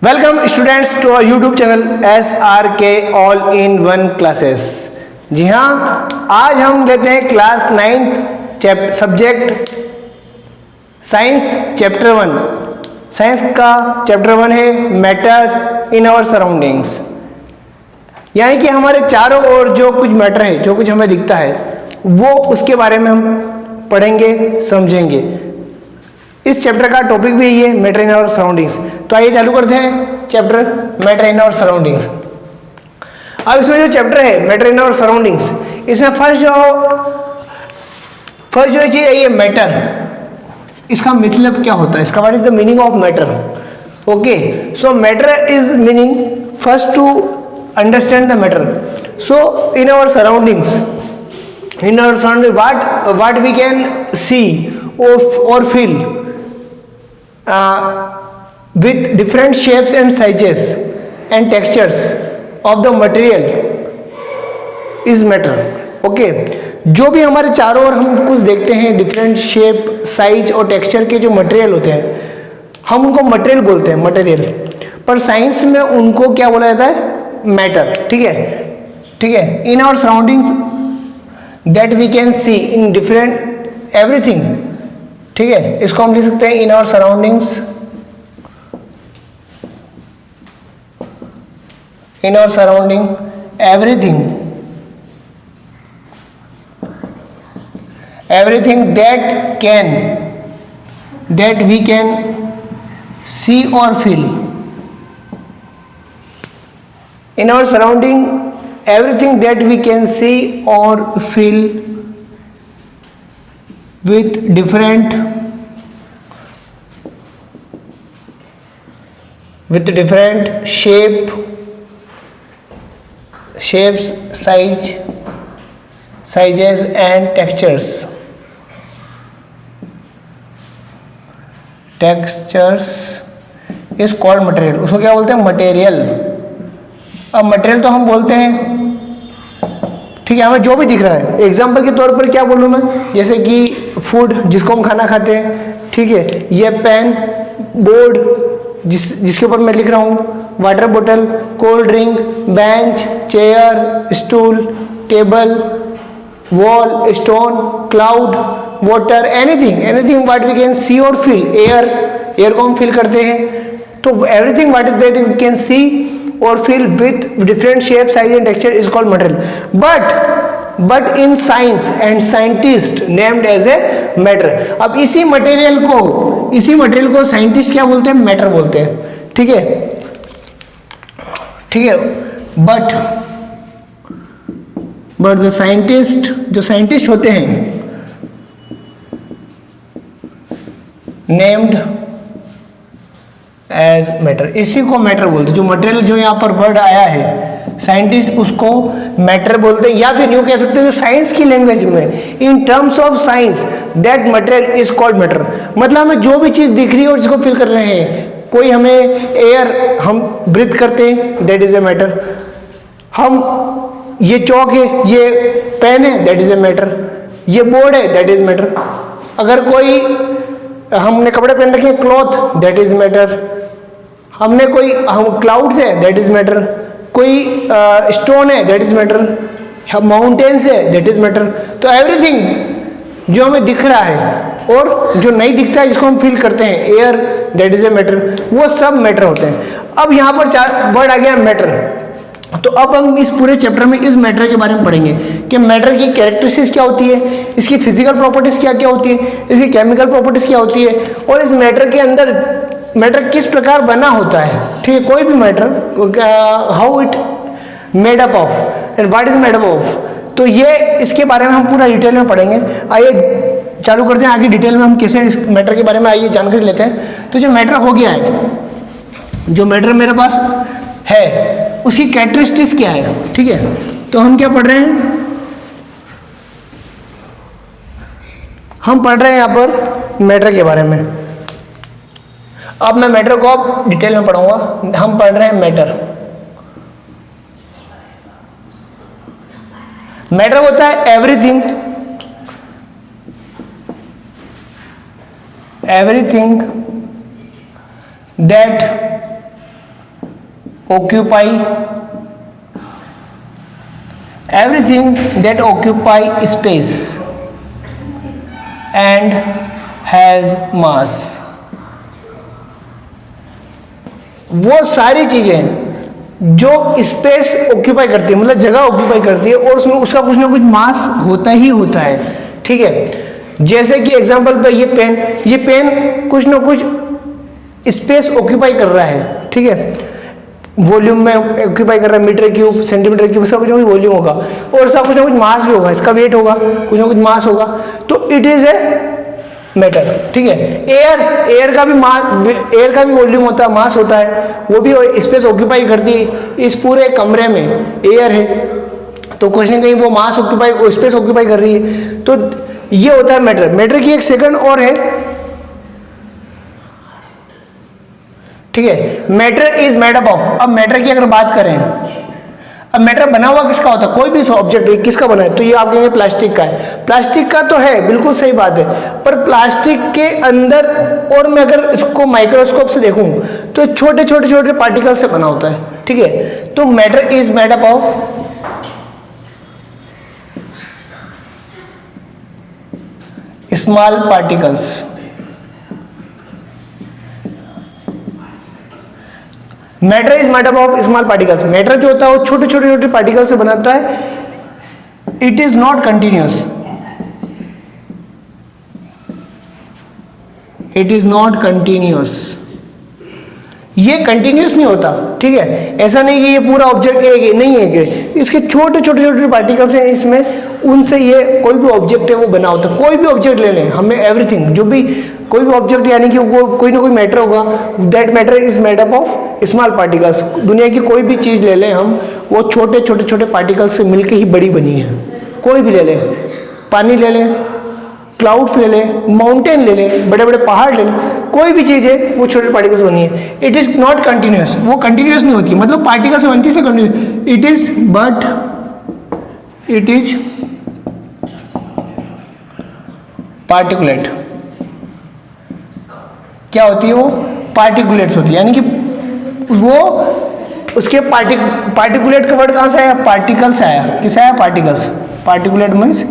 Welcome students to our YouTube channel SRK all in one classes. जी हाँ, आज हम लेते हैं class 9th subject science chapter 1। Science का चैप्टर 1 है मैटर इन आवर सराउंडिंग्स, यानी कि हमारे चारों ओर जो कुछ मैटर है, जो कुछ हमें दिखता है, वो उसके बारे में हम पढ़ेंगे, समझेंगे। इस चैप्टर का टॉपिक भी ये मैटर इन आवर सराउंडिंग्स। तो आइए चालू करते हैं chapter matter in our surroundings. अब इसमें जो चैप्टर है मैटर इन आवर सराउंडिंग्स, इसमें फर्स्ट जो चीज है ये मैटर। इसका मतलब क्या होता है, इसका what is the meaning of matter. Okay, so matter is meaning first to understand the matter. So in our surroundings, what we can see or feel with different shapes and sizes and textures of the material is matter. Okay, जो भी हमारे चारों ओर हम कुछ देखते हैं, different shape, size और texture के जो मटेरियल होते हैं, हम उनको मटेरियल बोलते हैं, मटेरियल। पर साइंस में उनको क्या बोला जाता है, मैटर। ठीक है। In our surroundings that we can see in different everything। ठीक है, इसको हम लिख सकते हैं in our surroundings, in our surrounding everything that we can see or feel in our surrounding, everything that we can see or feel with different shapes, sizes and textures is called material। उसको क्या बोलते हैं, material. अब material तो हम बोलते हैं, ठीक है, हमें जो भी दिख रहा है। एग्जाम्पल के तौर पर क्या बोलूँ मैं, जैसे कि फूड जिसको हम खाना खाते हैं, ठीक है, ये पेन, बोर्ड जिसके ऊपर मैं लिख रहा हूँ, वाटर बोतल, cold drink, bench, chair, stool, table, wall, stone, cloud, water, anything what we can see और फील। एयर को हम फील करते हैं, तो everything what is that we can see or fill with different shape, size and texture is called material, but in science and scientist named as a matter। अब इसी material को scientist क्या बोलते हैं, मैटर बोलते हैं। ठीक है, बट द साइंटिस्ट, जो साइंटिस्ट होते हैं, नेम्ड एज मैटर, इसी को मैटर बोलते हैं। जो मटेरियल, जो यहाँ पर वर्ड आया है, साइंटिस्ट उसको मैटर बोलते हैं, या फिर यूं कह सकते हैं जो साइंस की लैंग्वेज में, in terms of science that material is called matter. मतलब हमें जो भी चीज दिख रही है और जिसको फील कर रहे हैं, कोई हमें एयर हम ब्रीथ करते हैं, दैट इज ए मैटर। हम, ये चौक है, ये पेन है, दैट इज ए मैटर। ये बोर्ड है, दैट इज मैटर। अगर कोई, हमने कपड़े पहन रखे हैं, क्लॉथ, दैट इज मैटर। हम क्लाउड्स है, दैट इज मैटर। कोई स्टोन है, दैट इज मैटर। माउंटेन्स है, दैट इज मैटर। तो एवरीथिंग जो हमें दिख रहा है और जो नहीं दिखता है, जिसको हम फील करते हैं, air, that is a matter, वो सब मैटर होते हैं। अब यहाँ पर 4 वर्ड आ गया मैटर। तो अब हम इस पूरे चैप्टर में इस मैटर के बारे में पढ़ेंगे कि मैटर की कैरेक्टरिस्टिक्स क्या होती है, इसकी फिजिकल प्रॉपर्टीज क्या क्या होती है, इसकी केमिकल प्रॉपर्टीज क्या होती है, और इस मैटर के अंदर मैटर किस प्रकार बना होता है। ठीक है, कोई भी matter, how it made up of and what is made up of. तो ये, इसके बारे में हम पूरा डिटेल में पढ़ेंगे। आइए चालू करते हैं आगे डिटेल में, हम कैसे इस मैटर के बारे में आइए जानकारी लेते हैं। तो जो मैटर हो गया है, जो मैटर मेरे पास है, उसकी कैरेक्टरिस्टिक्स क्या है। ठीक है, तो हम क्या पढ़ रहे हैं, हम पढ़ रहे हैं यहाँ पर मैटर के बारे में। अब मैं मैटर को अब डिटेल में पढ़ूंगा। हम पढ़ रहे हैं मैटर। मैटर होता है everything that occupy everything that occupy space and has mass। वो सारी चीजें जो स्पेस ऑक्यूपाई करती है, मतलब जगह ऑक्यूपाई करती है, और उसमें उसका कुछ ना कुछ मास होता ही होता है। ठीक है, जैसे कि एग्जांपल पे ये पेन कुछ ना कुछ स्पेस ऑक्यूपाई कर रहा है। ठीक है, वॉल्यूम में ऑक्यूपाई कर रहा है, मीटर क्यूब, सेंटीमीटर क्यूब, इसका कुछ ना कुछ वॉल्यूम होगा और इसका कुछ ना कुछ मास भी होगा, इसका वेट होगा, कुछ ना कुछ मास होगा, तो इट इज ए मैटर। ठीक है, एयर का भी वॉल्यूम होता है, मास होता है, वो भी स्पेस ऑक्यूपाई करती है। इस पूरे कमरे में एयर है तो कुछ ना कहीं वो मास ऑक्यूपाई, स्पेस ऑक्यूपाई कर रही है, तो ये होता है मैटर। मैटर की एक सेकंड और है। ठीक है, matter is made up of. अब मैटर की अगर बात करें, अब मैटर बना हुआ किसका होता है, कोई भी ऑब्जेक्ट किसका बना है, तो ये आप कहेंगे प्लास्टिक का है। प्लास्टिक का तो है, बिल्कुल सही बात है, पर प्लास्टिक के अंदर और मैं अगर इसको माइक्रोस्कोप से देखूं तो छोटे छोटे छोटे पार्टिकल से बना होता है। ठीक है, तो matter is made up of small particles. Matter is made up of small particles. Matter जो होता है वो छोटे छोटे छोटे पार्टिकल से बनाता है। It is not continuous, it is not continuous, ये कंटिन्यूअस नहीं होता। ठीक है, ऐसा नहीं कि ये पूरा ऑब्जेक्ट एक नहीं है, कि इसके छोटे छोटे छोटे पार्टिकल्स हैं इसमें, उनसे ये कोई भी ऑब्जेक्ट है वो बना होता है। कोई भी ऑब्जेक्ट ले लें, हमें एवरीथिंग, जो भी कोई भी ऑब्जेक्ट, यानी कि वो कोई ना कोई मैटर होगा, that matter is made up of small particles. दुनिया की कोई भी चीज ले लें हम, वो छोटे छोटे छोटे पार्टिकल्स से मिलकर ही बड़ी बनी है। कोई भी ले लें, पानी ले लें, क्लाउड्स ले लें, माउंटेन ले लें, बड़े बड़े पहाड़ ले लें, कोई भी चीज़ है वो छोटे पार्टिकल्स बनी है। इट इज नॉट कंटिन्यूअस, वो कंटिन्यूअस नहीं होती, मतलब पार्टिकल से बनती है continuous. It is but it is particulate. क्या होती है वो? पार्टिकुलेट्स होती है, यानी कि वो उसके पार्टिकुलेट का वर्ड कहाँ से आया? पार्टिकल से आया। किस आया? Particles. Particulate means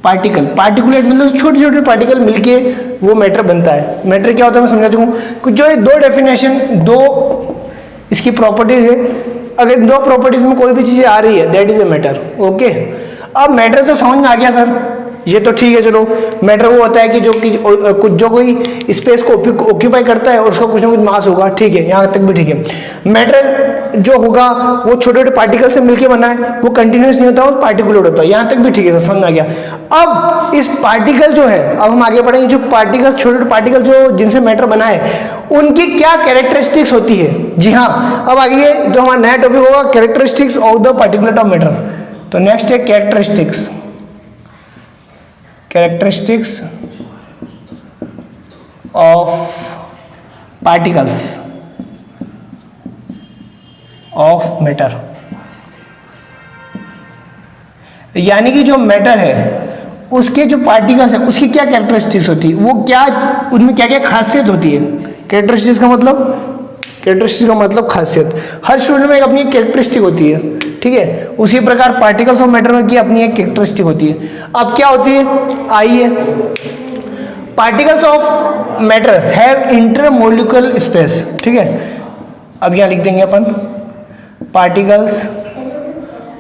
particle. Particulate मतलब छोटे छोटे पार्टिकल मिलके वो मैटर बनता है। मैटर क्या होता है मैं समझा चुका हूँ। जो ये दो डेफिनेशन, दो इसकी प्रॉपर्टीज है, अगर दो प्रॉपर्टीज में कोई भी चीज़ आ रही है that is a matter. Okay, अब मैटर तो समझ में आ गया सर, ये तो ठीक है। चलो, मैटर वो होता है कि जो कोई स्पेस को ऑक्यूपाई करता है और उसका कुछ ना कुछ मास होगा। ठीक है, यहाँ तक भी ठीक है। मैटर जो होगा वो छोटे छोटे पार्टिकल से मिलकर बना है, वो कंटिन्यूस नहीं होता, वो पार्टिकुलेट होता है। यहाँ तक भी ठीक है, समझ आ गया। अब इस पार्टिकल जो है, अब हम आगे बढ़ेंगे, जो पार्टिकल, छोटे छोटे पार्टिकल जो जिनसे मैटर बना है, उनकी क्या कैरेक्टरिस्टिक्स होती है। जी हाँ, अब आगे जो हमारा नया टॉपिक होगा, characteristics of the particulate of matter. तो नेक्स्ट है characteristics. characteristics of particles of matter। यानी कि जो मैटर है उसके जो पार्टिकल्स है उसकी क्या कैरेक्टरिस्टिक्स होती है, वो क्या, उनमें क्या क्या खासियत होती है। कैरेक्टरिस्टिक्स का मतलब, कैरेक्टरिस्टिक्स का मतलब खासियत। हर स्टूडेंट में एक अपनी कैरेक्टरिस्टिक होती है। ठीक है, उसी प्रकार पार्टिकल्स ऑफ मैटर में की अपनी एक कैरेक्टरिस्टिक होती है। अब क्या होती है, आइए, particles of matter have intermolecular space. ठीक है, अब यहां लिख देंगे अपन, particles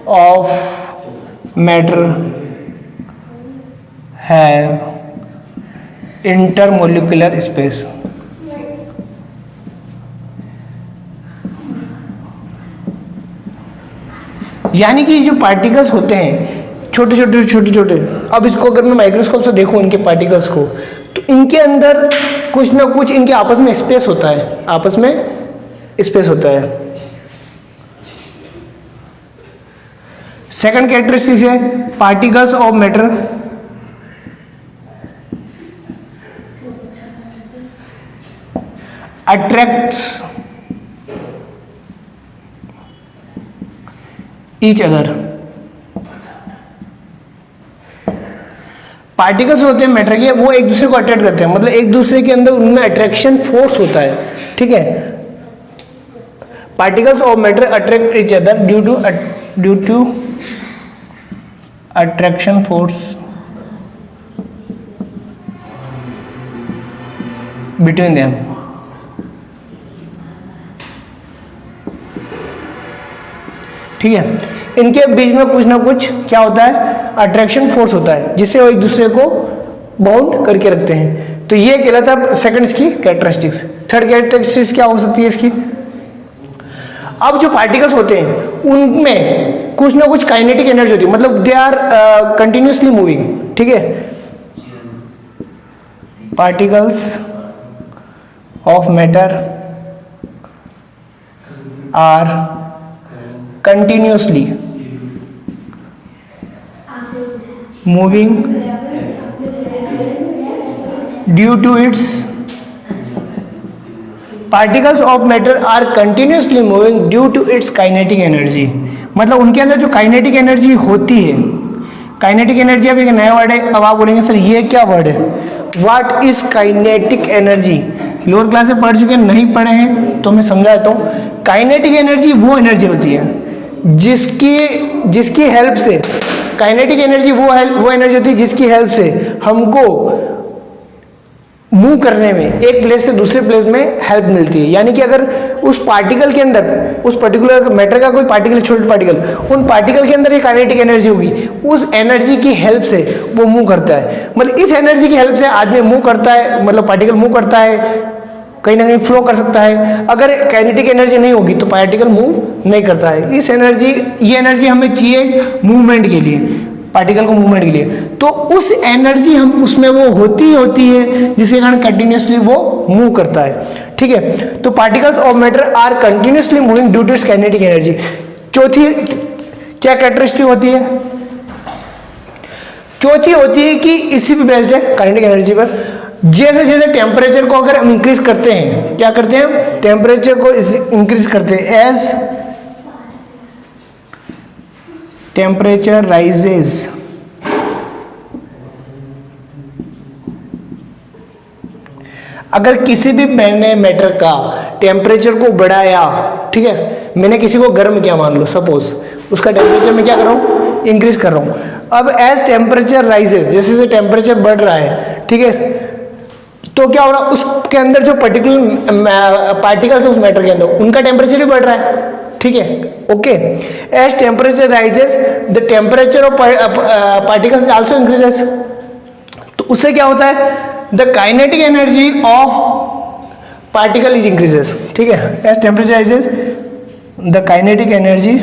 of matter have intermolecular space. यानी कि जो पार्टिकल्स होते हैं छोटे छोटे छोटे छोटे, अब इसको अगर मैं माइक्रोस्कोप से देखूं इनके पार्टिकल्स को, तो इनके अंदर कुछ ना कुछ इनके आपस में स्पेस होता है, आपस में स्पेस होता है। सेकंड कैरेक्टरिस्टिक्स है particles of matter attracts each other. Particles होते हैं मैटर के, वो एक दूसरे को अट्रैक्ट करते हैं, मतलब एक दूसरे के अंदर उनमें अट्रैक्शन फोर्स होता है। ठीक है, particles of matter attract each other due to attraction force between them. ठीक है, इनके बीच में कुछ ना कुछ क्या होता है, अट्रैक्शन फोर्स होता है, जिससे वो एक दूसरे को बाउंड करके रखते हैं। तो ये कहलाता सेकंड इसकी कैरेक्टरिस्टिक्स। थर्ड कैरेक्टरिस्टिक्स क्या हो सकती है इसकी? अब जो पार्टिकल्स होते हैं उनमें कुछ ना कुछ काइनेटिक एनर्जी होती है, मतलब दे आर कंटिन्यूसली मूविंग। ठीक है, particles of matter are continuously moving due to its particles of matter are continuously moving due to its kinetic energy. मतलब उनके अंदर जो काइनेटिक एनर्जी होती है, काइनेटिक एनर्जी अब एक नया वर्ड है। अब आप बोलेंगे सर ये क्या वर्ड है, what is kinetic energy? Lower class से पढ़ चुके हैं, नहीं पढ़े हैं तो मैं समझा देता हूँ। काइनेटिक एनर्जी वो एनर्जी होती है जिसकी हेल्प से, काइनेटिक एनर्जी वो एनर्जी होती है जिसकी हेल्प से हमको मूव करने में एक प्लेस से दूसरे प्लेस में हेल्प मिलती है। यानी कि अगर उस पार्टिकल के अंदर, उस पर्टिकुलर मैटर का कोई पार्टिकल, छोटे पार्टिकल, उन पार्टिकल के अंदर एक काइनेटिक एनर्जी होगी, उस एनर्जी की हेल्प से वो मूव करता है। मतलब इस एनर्जी की हेल्प से आदमी मूव करता है, मतलब पार्टिकल मूव करता है, कहीं ना कहीं फ्लो कर सकता है। अगर काइनेटिक एनर्जी नहीं होगी तो पार्टिकल मूव नहीं करता है। इस एनर्जी, ये एनर्जी हमें चाहिए मूवमेंट के लिए, पार्टिकल को मूवमेंट के लिए। तो उस एनर्जी हम उसमें वो होती है जिसके कारण कंटिन्यूसली वो मूव करता है। ठीक है, तो particles of matter are continuously moving due to its kinetic energy. चौथी क्या कैरेक्टरिस्टिक होती है? चौथी होती है कि इसी पे बेस्ड है काइनेटिक एनर्जी पर। जैसे जैसे टेम्परेचर को अगर हम इंक्रीज करते हैं, क्या करते हैं, टेम्परेचर को इंक्रीज करते हैं, एज टेम्परेचर राइजेस, अगर किसी भी मैंने मैटर का टेम्परेचर को बढ़ाया, ठीक है, मैंने किसी को गर्म किया मान लो, सपोज उसका टेम्परेचर मैं क्या कर रहा हूं, इंक्रीज कर रहा हूं। अब एज टेम्परेचर राइजेस, जैसे जैसे टेम्परेचर बढ़ रहा है, ठीक है, तो क्या हो रहा है, उसके अंदर जो पर्टिकुलर पार्टिकल्स है उस मैटर के अंदर, उनका टेम्परेचर भी बढ़ रहा है। ठीक है, okay. As temperature rises the temperature of particles also increases. तो उससे क्या होता है, the kinetic energy of particle is increases. ठीक है, as temperature rises the kinetic energy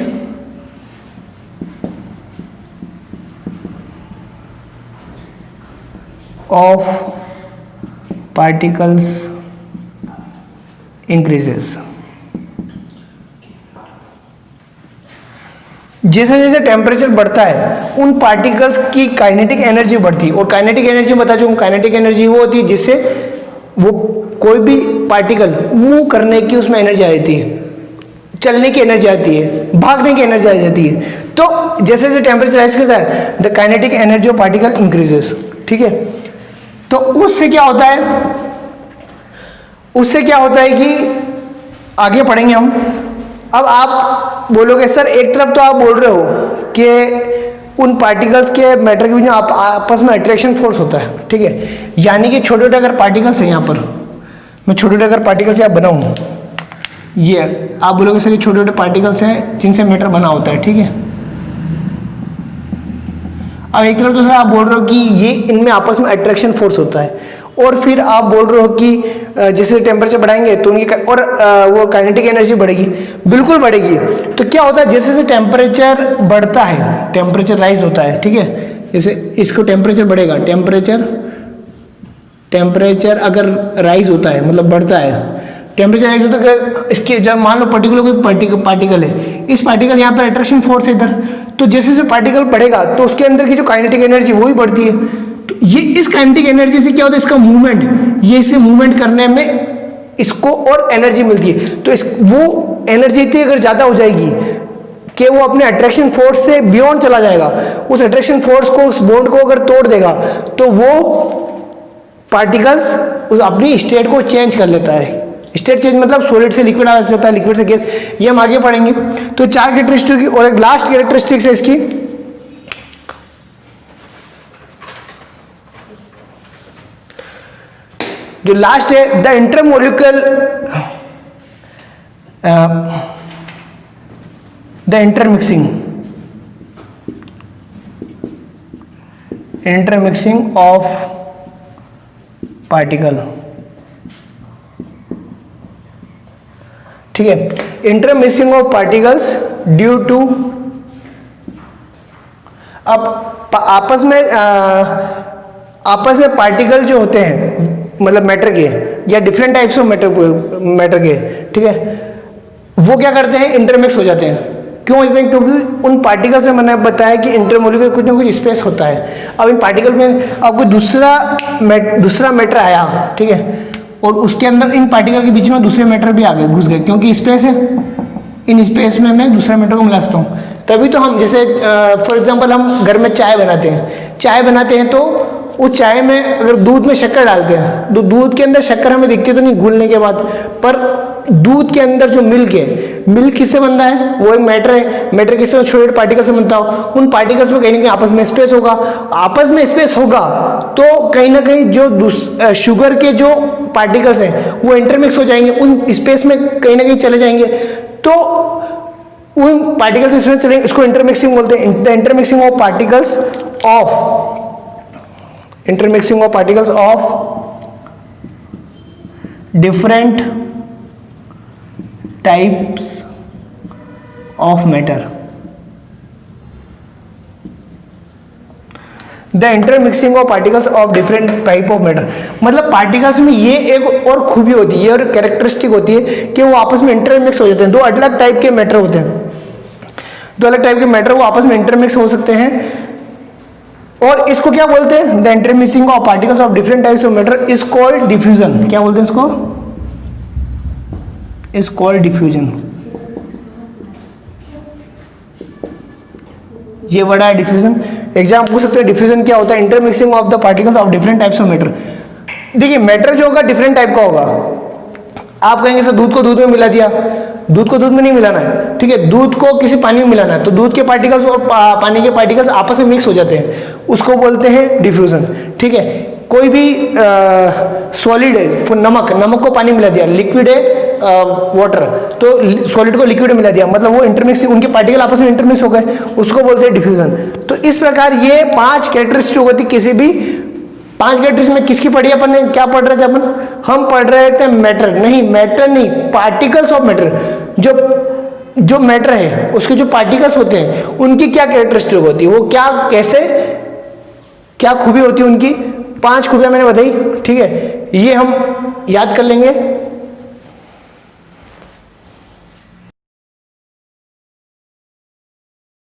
of particles increases. जैसे जैसे टेम्परेचर बढ़ता है उन पार्टिकल्स की काइनेटिक एनर्जी बढ़ती है। और काइनेटिक एनर्जी बता चुका हूं, काइनेटिक एनर्जी वो होती है जिससे वो कोई भी पार्टिकल मूव करने की उसमें एनर्जी आ जाती है, चलने की एनर्जी आती है, भागने की एनर्जी आ जाती है। तो जैसे जैसे टेम्परेचर राइज करता है the kinetic energy of particle increases. ठीक है, तो उससे क्या होता है, उससे क्या होता है कि आगे पढ़ेंगे हम। अब आप बोलोगे सर एक तरफ तो आप बोल रहे हो कि उन पार्टिकल्स के मैटर के बीच में आपस में अट्रैक्शन फोर्स होता है, ठीक है, यानी कि छोटे छोटे अगर पार्टिकल्स हैं, यहाँ पर मैं छोटे छोटे अगर पार्टिकल्स यहाँ बनाऊँ, ये आप बोलोगे सर ये छोटे छोटे पार्टिकल्स हैं जिनसे मैटर बना होता है। ठीक है, अब एक तरफ तो सर आप बोल रहे हो कि ये इनमें आपस में अट्रैक्शन फोर्स होता है, और फिर आप बोल रहे हो कि जैसे टेम्परेचर बढ़ाएंगे तो उनकी और वो काइनेटिक एनर्जी बढ़ेगी, बिल्कुल बढ़ेगी। तो क्या होता है, जैसे जैसे टेम्परेचर बढ़ता है, टेम्परेचर राइज होता है, ठीक है, जैसे इसको टेम्परेचर बढ़ेगा, टेम्परेचर अगर राइज होता है मतलब बढ़ता है, टेम्परेचर राइज होता है, इसके जब मान लो पर्टिकुलर कोई पार्टिकल है, इस पार्टिकल यहाँ पर अट्रैक्शन फोर्स है इधर, तो जैसे जैसे पार्टिकल बढ़ेगा तो उसके अंदर की जो काइनेटिक एनर्जी वो भी बढ़ती है। तो ये इस काइनेटिक एनर्जी से क्या होता है, इसका मूवमेंट, ये इसे मूवमेंट करने में इसको और एनर्जी मिलती है। तो इस वो एनर्जी इतनी अगर ज़्यादा हो जाएगी कि वो अपने अट्रैक्शन फोर्स से बियॉन्ड चला जाएगा, उस अट्रैक्शन फोर्स को, उस बॉन्ड को अगर तोड़ देगा तो वो पार्टिकल्स अपनी स्टेट को चेंज कर लेता है, स्टेट चेंज मतलब सॉलिड से लिक्विड आ जाता है, लिक्विड से गैस, ये हम आगे पढ़ेंगे। तो 4 कैरेक्टरिस्टिक की, और एक लास्ट कैरेक्टरिस्टिक्स है इसकी, जो लास्ट है the intermolecule the intermixing of particle. ठीक है, intermixing of particles due to, अब आपस में पार्टिकल जो होते हैं मतलब मैटर के या डिफरेंट टाइप्स ऑफ मैटर के, ठीक है, वो क्या करते हैं, इंटरमिक्स हो जाते हैं। क्यों हो जाते हैं? क्योंकि उन पार्टिकल्स में मैंने बताया कि इंटरमोलिक्यूलर कुछ ना कुछ स्पेस होता है। अब इन पार्टिकल में अब कोई दूसरा मैटर आया, ठीक है, और उसके अंदर इन पार्टिकल के बीच में दूसरे मैटर भी आ गए, घुस गए, क्योंकि स्पेस है, इन स्पेस में मैं दूसरा मैटर को मिला सकता हूँ। तभी तो हम जैसे फॉर एग्जांपल हम घर में चाय बनाते हैं, तो उस चाय में अगर दूध में शक्कर डालते हैं तो दूध के अंदर शक्कर हमें दिखती तो नहीं घुलने के बाद, पर दूध के अंदर जो मिल्क है, मिल्क किससे बनता है, वो एक मैटर है, मैटर किससे, छोटे पार्टिकल से बनता हो। उन पार्टिकल्स में कहीं ना कहीं आपस में स्पेस होगा, आपस में स्पेस होगा तो कहीं ना कहीं जो शुगर के जो पार्टिकल्स हैं वो इंटरमिक्स हो जाएंगे, उन स्पेस में कहीं ना कहीं चले जाएंगे, तो उन पार्टिकल्स में चलेंगे, इसको इंटरमिक्सिंग बोलते हैं। The intermixing of particles of different types of matter. The intermixing of particles of different type of matter, मतलब पार्टिकल्स में ये एक और खूबी होती है, ये और कैरेक्टरिस्टिक होती है कि वो आपस में इंटरमिक्स हो जाते हैं। दो अलग टाइप के मैटर होते हैं, दो अलग टाइप के मैटर वो आपस में इंटरमिक्स हो सकते हैं, और इसको क्या बोलते हैं, the intermixing of particles of different types of matter is called diffusion. क्या बोलते हैं इसको, इज कॉल्ड डिफ्यूजन। ये वर्ड है डिफ्यूजन। एग्जाम पूछ सकते हैं डिफ्यूजन क्या होता है, intermixing of the particles of different types of matter. देखिए मैटर जो होगा डिफरेंट टाइप का होगा। आप कहेंगे सर दूध को दूध में मिला दिया, दूध को दूध में नहीं मिलाना है, ठीक है, दूध को किसी पानी में मिलाना है, तो दूध के पार्टिकल्स और पानी के पार्टिकल्स आपस में मिक्स हो जाते हैं, उसको बोलते हैं डिफ्यूजन। ठीक है, कोई भी सॉलिड है, नमक को पानी मिला दिया, लिक्विड है वाटर, तो सॉलिड को लिक्विड में मिला दिया, मतलब वो इंटरमिक्सिंग, उनके पार्टिकल आपस में इंटरमिक्स हो गए, उसको बोलते हैं डिफ्यूजन। तो इस प्रकार ये 5 कैरेक्टरिस्टिक होती किसी भी 5 कैरेक्टरिस्टिक में किसकी पढ़ी अपन ने, क्या पढ़ रहे थे अपन, हम पढ़ रहे थे मैटर नहीं, पार्टिकल्स ऑफ मैटर। जो मैटर है उसके जो पार्टिकल्स होते हैं उनकी क्या कैरेक्टरिस्टिक होती है, वो क्या खूबी होती है उनकी, 5 खूबियां मैंने बताई। ठीक है, ये हम याद कर लेंगे।